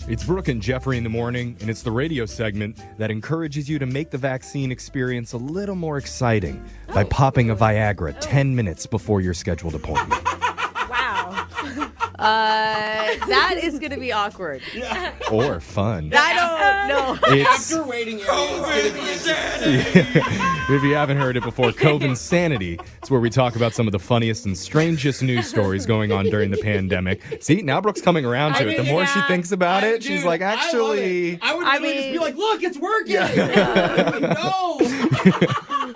It's Brooke and Jeffrey in the morning, and it's the radio segment that encourages you to make the vaccine experience a little more exciting by popping a Viagra 10 minutes before your scheduled appointment. Wow. That is going to be awkward. Yeah. Or fun. I don't know. After waiting area is going to be interesting. If you haven't heard it before, Covinsanity. It's where we talk about some of the funniest and strangest news stories going on during the pandemic. See, now Brooke's coming around to it. The more she thinks about it, she's like, actually... I would really just be like, look, it's working. No.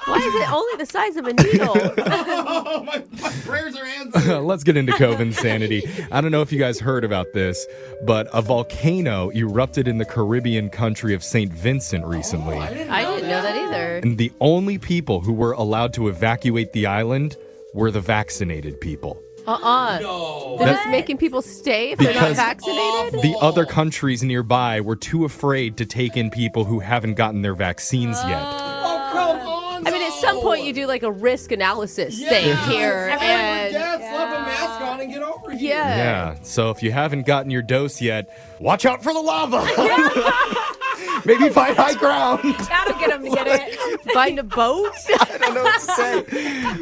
Why is it only the size of a needle? Oh, my prayers are answered. Let's get into Covinsanity. I don't know if you guys heard about this, but a volcano erupted in the Caribbean country of St. Vincent recently. I didn't know that either. And the only people who were allowed to evacuate the island were the vaccinated people. No. They're just making people stay if they're not Because vaccinated? The other countries nearby were too afraid to take in people who haven't gotten their vaccines yet. Oh, come on. I mean, at some point you do like a risk analysis Yeah. thing here. Everyone And Dad, slap a mask on and get over here. Yeah, so if you haven't gotten your dose yet, watch out for the lava. Maybe find high ground. That'll get them to get it. Find a boat? I don't know what to say.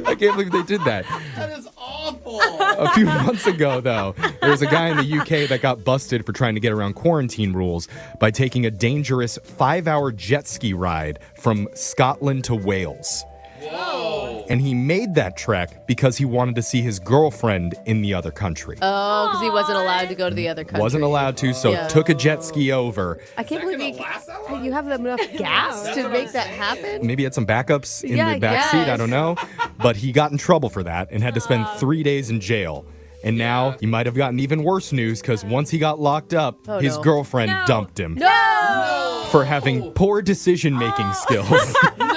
I can't believe they did that. That is awful. A few months ago, though, there was a guy in the UK that got busted for trying to get around quarantine rules by taking a dangerous 5-hour jet ski ride from Scotland to Wales. Whoa. And he made that trek because he wanted to see his girlfriend in the other country. Oh, because he wasn't allowed to go to the other country. Wasn't allowed to, so Yeah. took a jet ski over. I can't believe That gonna last that long? you have enough gas That's to what make I'm that saying. happen. Maybe he had some backups in Yeah, the I back seat. I guess. don't know. But he got in trouble for that and had to spend 3 days in jail. And now he might have gotten even worse news because once he got locked up, Oh, his no. girlfriend No. dumped him No! for having poor decision-making skills. No.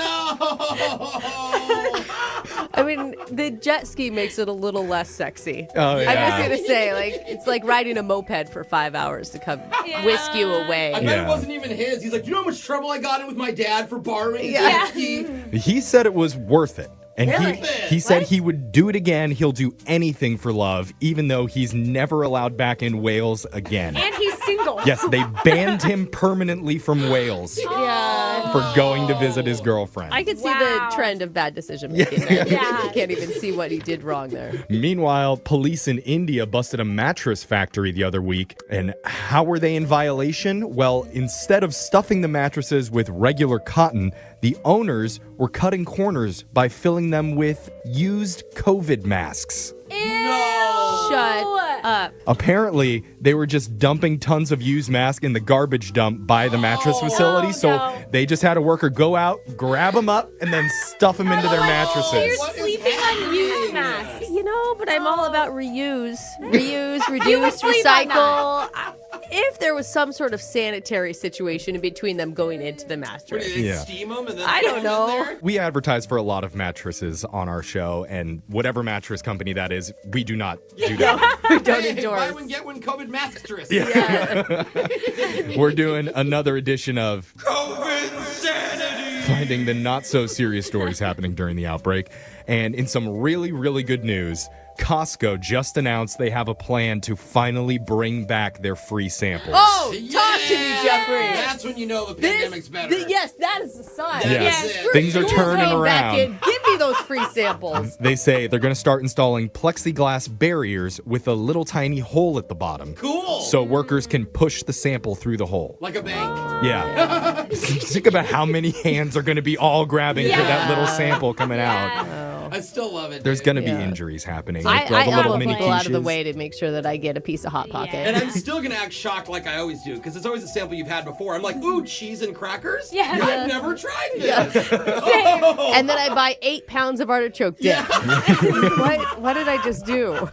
I mean, the jet ski makes it a little less sexy. Oh, I'm yeah. just going to say, like, it's like riding a moped for 5 hours to come whisk you away. I bet Yeah. it wasn't even his. He's like, you know how much trouble I got in with my dad for borrowing his Yeah. jet ski? He said it was worth it. And Worth he it? said he would do it again. He'll do anything for love, even though he's never allowed back in Wales again. And he's single. Yes, they banned him permanently from Wales Yeah. for going to visit his girlfriend. I could see Wow. the trend of bad decision making there. Yeah. You can't even see what he did wrong there. Meanwhile, police in India busted a mattress factory the other week. And how were they in violation? Well, instead of stuffing the mattresses with regular cotton, the owners were cutting corners by filling them with used COVID masks. Shut up. Apparently, they were just dumping tons of used masks in the garbage dump by the mattress facility. So no. they just had a worker go out, grab them up, and then stuff them into their mattresses. You're What is sleeping on happening? used masks. You know, but I'm all about reuse, You reduce, would sleep on recycle. If there was some sort of sanitary situation in between them going into the What, mattress. did they Yeah. steam them and then I throw don't 'em in know. there? We advertise for a lot of mattresses on our show, and whatever mattress company that is, we do not do that. We don't Hey, endorse. buy one, get one COVID mastress. We're doing another edition of Covinsanity. finding the not so serious stories happening during the outbreak. And in some really, really good news, Costco just announced they have a plan to finally bring back their free samples. Oh, talk to me, Yeah! Jeffrey. That's when you know the pandemic's better. Yes, that is the sign. Yes. Yes. Things are Schools turning came back around. in. Give me those free samples. They say they're going to start installing plexiglass barriers with a little tiny hole at the bottom. Cool. So workers can push the sample through the hole. Like a bank. Yeah. Think about how many hands are going to be all grabbing for that little sample coming out. I still love it. There's dude. going to be Yeah. injuries happening. I Like all the little elbow mini people out of the quiches. way to make sure that I get a piece of Hot Pocket. And I'm still gonna act shocked like I always do, because it's always a sample you've had before. I'm like, ooh, cheese and crackers? Yeah. I've never tried this. Same. And then I buy 8 pounds of artichoke dip. What did I just do?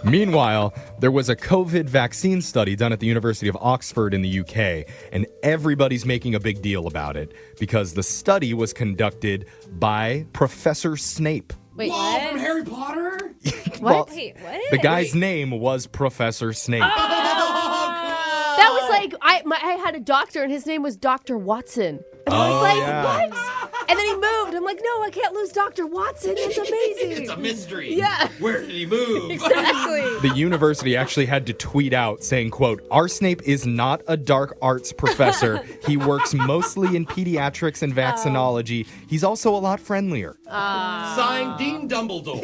Meanwhile, there was a COVID vaccine study done at the University of Oxford in the UK, and everybody's making a big deal about it because the study was conducted by Professor Snape. Wait, Whoa, from Harry Potter? Well, Wait, what? the guy's name was Professor Snape. that was like I had a doctor and his name was Dr. Watson. And I was Oh, like, yeah. what? And then he moved. I'm like, no, I can't lose Dr. Watson. That's amazing. It's a mystery. Yeah. Where did he move? Exactly. The university actually had to tweet out saying, quote, "Our Snape is not a dark arts professor. He works mostly in pediatrics and vaccinology. He's also a lot friendlier." Signed Dean Dumbledore.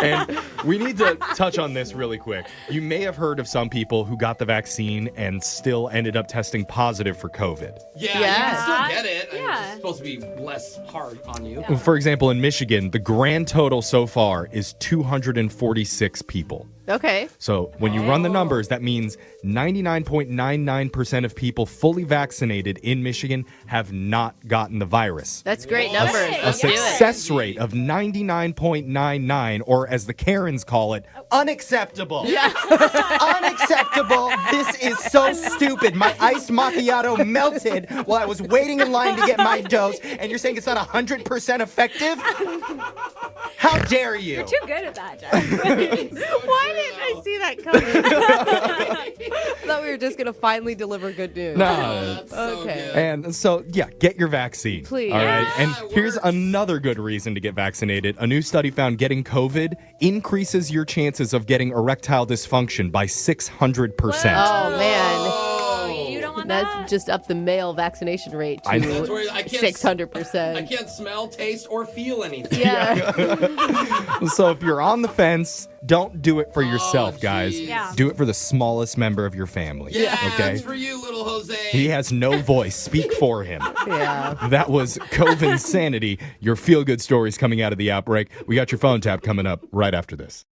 And we need to touch on this really quick. You may have heard of some people who got the vaccine and still ended up testing positive for COVID. Yeah, you Yeah. can still get it. I mean, Yeah. it's supposed to be less hard on you. For example, in Michigan, the grand total so far is 246 people. Okay. So when you run the numbers, that means 99.99% of people fully vaccinated in Michigan have not gotten the virus. That's great Well, numbers. hey, A Let's do it. success rate of 99.99, or as the Karens call it, unacceptable. Unacceptable. This is so stupid. My iced macchiato melted while I was waiting in line to get my dose, and you're saying it's not 100% effective? How dare you? Too good at that, Jeff. Why didn't I see that coming? I thought we were just going to finally deliver good news. No. That's so Okay. good. And so, yeah, get your vaccine. Please. All right. Yeah, And it here's works. another good reason to get vaccinated. A new study found getting COVID increases your chances of getting erectile dysfunction by 600%. Oh, man. Oh. You don't want that. That's just up the male vaccination rate I- to That's where I can't- 600%. I can't smell, taste, or feel anything. Yeah. So if you're on the fence, don't do it for yourself, guys. geez. Yeah. Do it for the smallest member of your family. Yeah, Okay? it's for you, little Jose. He has no voice. Speak for him. Yeah. That was Covinsanity, your feel-good stories coming out of the outbreak. We got your phone tap coming up right after this.